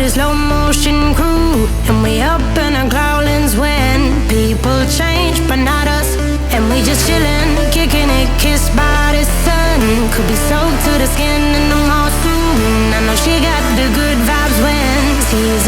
a slow motion crew, and we up in our growlings when people change, but not us. And we just chillin', kicking it, kissed by the sun. Could be soaked to the skin in the mall soon. I know she got the good vibes when seasons